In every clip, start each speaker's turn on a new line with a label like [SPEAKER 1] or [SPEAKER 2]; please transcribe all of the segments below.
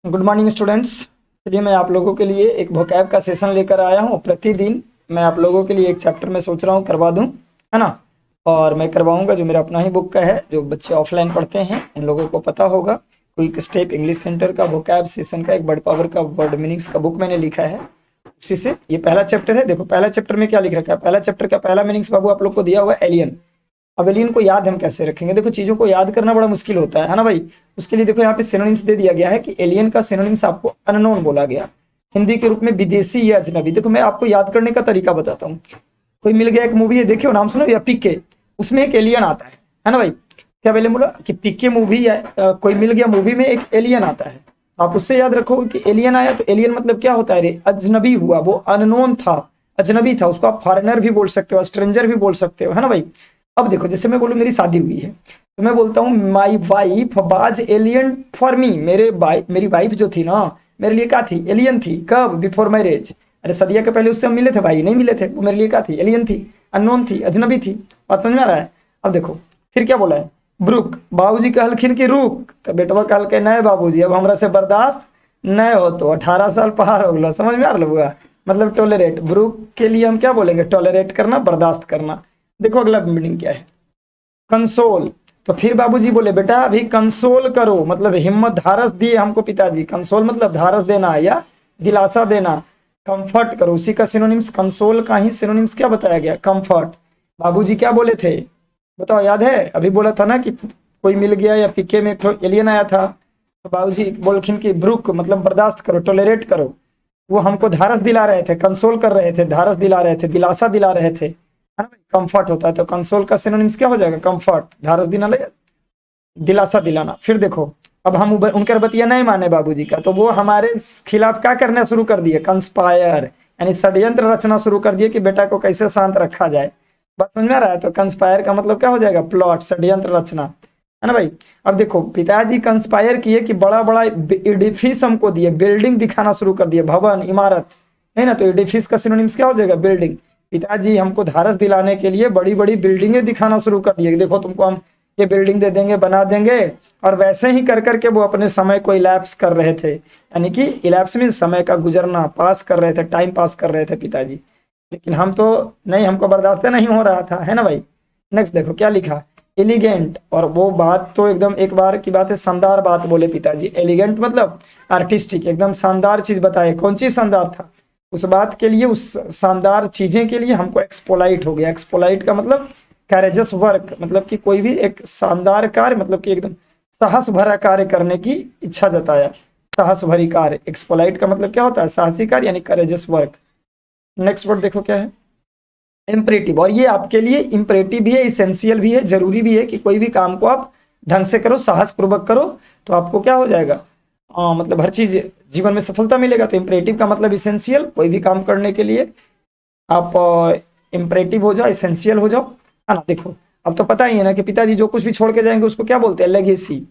[SPEAKER 1] Good morning students. चलिए मैं आप लोगों के लिए एक वोकैब का सेशन लेकर आया हूँ। प्रतिदिन मैं आप लोगों के लिए एक चैप्टर में सोच रहा हूँ करवा दूँ, है ना। और मैं करवाऊँगा जो मेरा अपना ही बुक का है, जो बच्चे ऑफलाइन पढ़ते हैं इन लोगों को पता होगा। क्विक स्टेप इंग्लिश सेंटर का वोकैब सेशन का एक वर्ड पावर का वर्ड मीनिंग्स का बुक मैंने लिखा है। उसी से ये पहला चैप्टर है। देखो पहला चैप्टर में क्या लिख रखा है। पहला चैप्टर का पहला मीनिंग्स बाबू आप लोग को दिया हुआ है एलियन। अब एलियन को याद हम कैसे रखेंगे। देखो चीजों को याद करना बड़ा मुश्किल होता है ना भाई। उसके लिए देखो यहाँ पे सिनोनिम्स दे दिया गया है कि एलियन का सिनोनिम्स आपको अननोन बोला गया, हिंदी के रूप में विदेशी या अजनबी। देखो मैं आपको याद करने का तरीका बताता हूँ। कोई मिल गया, एक मूवी है देखियो, नाम सुनो या पीके, उसमें एक एलियन आता है ना भाई। क्या पहले बोला कि पीके मूवी है, कोई मिल गया मूवी में एक एलियन आता है। आप उससे याद रखोगे कि एलियन आया तो एलियन मतलब क्या होता है रे, अजनबी हुआ, वो अननोन था, अजनबी था। उसको आप फॉरेनर भी बोल सकते हो, स्ट्रेंजर भी बोल सकते हो, है ना भाई। अब देखो जैसे मैं बोलूँ मेरी शादी हुई है तो मैं बोलता हूँ my wife was alien for me. मेरी वाइफ जो थी ना मेरे लिए क्या थी, एलियन थी। कब, बिफोर मैरिज। अरे सदिया के पहले उससे हम मिले थे भाई, नहीं मिले थे। वो मेरे लिए क्या थी, एलियन थी, अननोन थी, अजनबी थी। बात समझ में आ रहा है। अब देखो फिर क्या बोला है, ब्रुक बाबूजी कहलखिन की रुक, तो बेटवा कहल के नए बाबूजी अब हमरा से बर्दाश्त नए हो, तो 18 साल पार हो गया। समझ में आ रहा हुआ, मतलब टॉलरेट। ब्रुक के लिए हम क्या बोलेंगे, टॉलरेट करना, बर्दाश्त करना। देखो अगला मीनिंग क्या है, कंसोल। तो फिर बाबूजी बोले बेटा अभी कंसोल करो, मतलब हिम्मत धारस दिए हमको पिताजी। कंसोल मतलब धारस देना या दिलासा देना। कंफर्ट करो, उसी का सिनोनिम्स, कंसोल का ही सिनोनिम्स क्या बताया गया, कंफर्ट। बाबूजी क्या बोले थे बताओ, याद है। अभी बोला था ना कि कोई मिल गया या पीके में एक एलियन आया था, तो बाबूजी बोलखिन कि ब्रुक मतलब बर्दाश्त करो, टॉलरेट करो। वो हमको धारस दिला रहे थे, कंसोल कर रहे थे, धारस दिला रहे थे, दिलासा दिला रहे थे, है ना। कंफर्ट होता है तो कंसोल का सिनोनिम्स क्या हो जाएगा, कंफर्ट, धारस दिलाना, दिलासा दिलाना। फिर देखो अब हम उनके बतिया नहीं माने बाबूजी का, तो वो हमारे खिलाफ क्या करना शुरू कर दिए, कंस्पायर, यानी षड्यंत्र रचना शुरू कर दिए कि बेटा को कैसे शांत रखा जाए। बात समझ में आ रहा है। तो कंस्पायर का मतलब क्या हो जाएगा, प्लॉट, षड्यंत्र रचना, है ना भाई। अब देखो पिताजी कंस्पायर किए कि बड़ा बड़ा एडिफिस हमको दिए, बिल्डिंग दिखाना शुरू कर दिए, भवन, इमारत, है ना। तो एडिफिस का सिनोनिम्स क्या हो जाएगा, बिल्डिंग। पिताजी हमको धारस दिलाने के लिए बड़ी बड़ी बिल्डिंगें दिखाना शुरू कर दिए, देखो तुमको हम ये बिल्डिंग दे देंगे, बना देंगे। और वैसे ही कर करके वो अपने समय को इलैप्स कर रहे थे, यानी कि इलैप्स में समय का गुजरना, पास कर रहे थे, टाइम पास कर रहे थे पिताजी। लेकिन हम तो नहीं, हमको बर्दाश्त नहीं हो रहा था, है ना भाई। नेक्स्ट देखो क्या लिखा, एलिगेंट। और वो बात तो एकदम एक बार की बात है, शानदार बात बोले पिताजी। एलिगेंट मतलब आर्टिस्टिक, एकदम शानदार चीज बताए। कौन चीज शानदार था, उस बात के लिए, उस शानदार चीजें के लिए हमको एक्सपोलाइट हो गया। एक्सपोलाइट का मतलब कैरेजस वर्क, मतलब कि कोई भी एक शानदार कार्य, मतलब कि एकदम साहस भरा कार्य करने की इच्छा जताया, साहस भरी कार्य। एक्सपोलाइट का मतलब क्या होता है, साहसी कार्य यानी करेजस वर्क। नेक्स्ट वर्ड देखो क्या है, इम्परेटिव। और ये आपके लिए इम्परेटिव भी है, इसेंशियल भी है, जरूरी भी है कि कोई भी काम को आप ढंग से करो, साहस पूर्वक करो, तो आपको क्या हो जाएगा, मतलब हर चीज जीवन में सफलता मिलेगा। तो इम्परेटिव का मतलब इसेंशियल, कोई भी काम करने के लिए आप इम्परेटिव हो जाओ, इसेंशियल हो जाओ, है ना। देखो अब तो पता ही है ना कि पिताजी जो कुछ भी छोड़ के जाएंगे उसको क्या बोलते हैं, लेगेसी,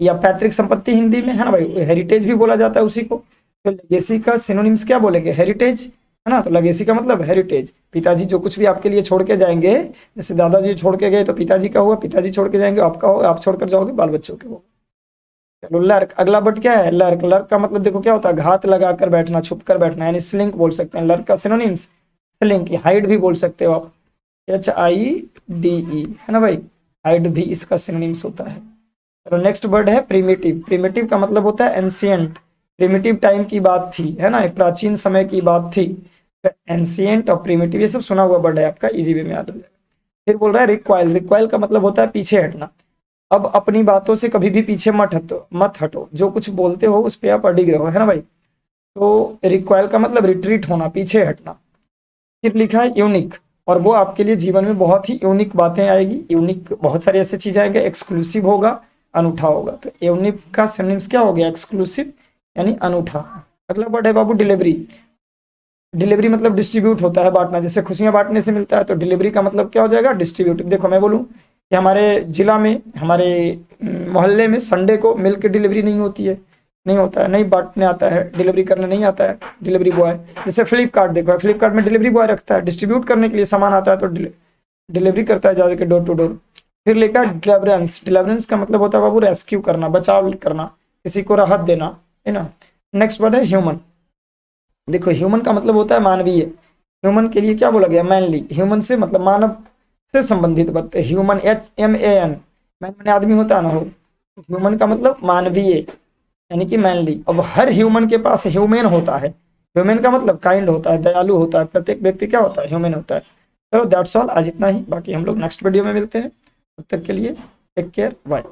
[SPEAKER 1] या पैतृक संपत्ति हिंदी में, है ना भाई। हेरिटेज भी बोला जाता है उसी को। तो लेगेसी का सिनोनिम्स क्या बोलेंगे, हेरिटेज, है ना। तो लेगेसी का मतलब हेरिटेज। पिताजी जो कुछ भी आपके लिए छोड़ के जाएंगे, जैसे दादाजी छोड़ के गए तो पिताजी का हुआ, पिताजी छोड़ के जाएंगे आपका होगा, आप छोड़कर जाओगे बाल बच्चों के होगा। चलो लर्क, अगला वर्ड क्या है, लर्क। लर्क का मतलब देखो क्या होता है, घात लगाकर बैठना, छुप कर बैठना, यानी स्लिंक बोल सकते हैं। लर्क का सिनोनिम्स स्लिंक, हाइड भी बोल सकते हो आप, HIDE, है ना भाई। हाइड भी इसका सिनोनिम्स होता है। चलो नेक्स्ट वर्ड है प्रिमिटिव। प्रिमिटिव का मतलब होता है एंशियंट, प्रिमिटिव टाइम की बात थी, है ना, एक प्राचीन समय की बात थी। एंशियंट और प्रिमिटिव ये सब सुना हुआ वर्ड है आपका, इजी वे में याद हो जाएगा। फिर बोल रहा है रिक्वाइल। रिक्वाइल का मतलब होता है पीछे हटना। अब अपनी बातों से कभी भी पीछे मत हटो, जो कुछ बोलते हो उस पर आप अडिग रहो, है ना भाई। तो रिक्वाइल का मतलब रिट्रीट होना, पीछे हटना। फिर लिखा है यूनिक, और वो आपके लिए जीवन में बहुत ही यूनिक बातें आएगी। यूनिक बहुत सारी ऐसी चीजें आएंगे, एक्सक्लूसिव होगा, अनूठा होगा। तो यूनिक का सिनोनिम्स क्या हो गया, एक्सक्लूसिव यानी अनूठा। अगला वर्ड है बाबू डिलीवरी। डिलीवरी मतलब डिस्ट्रीब्यूट होता है, बांटना। जैसे खुशियां बांटने से मिलता है, तो डिलीवरी का मतलब क्या हो जाएगा, डिस्ट्रीब्यूट। देखो मैं बोलूं कि हमारे जिला में, हमारे मोहल्ले में संडे को मिल्क डिलीवरी नहीं होती है, नहीं होता है, नहीं बांटने आता है, डिलीवरी करने नहीं आता है डिलीवरी बॉय। जैसे फ्लिपकार्ट देखो, फ्लिपकार्ट में डिलीवरी बॉय रखता है, डिस्ट्रीब्यूट करने के लिए सामान आता है तो डिलीवरी करता है जाके डोर टू डोर। फिर लिखा डिलीवरेंस। डिलीवरेंस का मतलब होता है बाबू रेस्क्यू करना, बचाव करना, किसी को राहत देना, है ना। नेक्स्ट वर्ड है ह्यूमन। देखो ह्यूमन का मतलब होता है मानवीय। ह्यूमन के लिए क्या बोला गया, मैनली। ह्यूमन से मतलब मानव से संबंधित बात है। ह्यूमन, HMAN, मैन मैंने आदमी होता है ना, हो। ह्यूमन का मतलब मानवीय, यानी कि मैनली। अब हर ह्यूमन के पास ह्यूमन होता है। ह्यूमन का मतलब काइंड होता है, दयालु होता है। प्रत्येक व्यक्ति क्या होता है, ह्यूमन होता है। चलो दैट्स ऑल, आज इतना ही। बाकी हम लोग नेक्स्ट वीडियो में मिलते हैं। तब तक के लिए टेक केयर, बाय।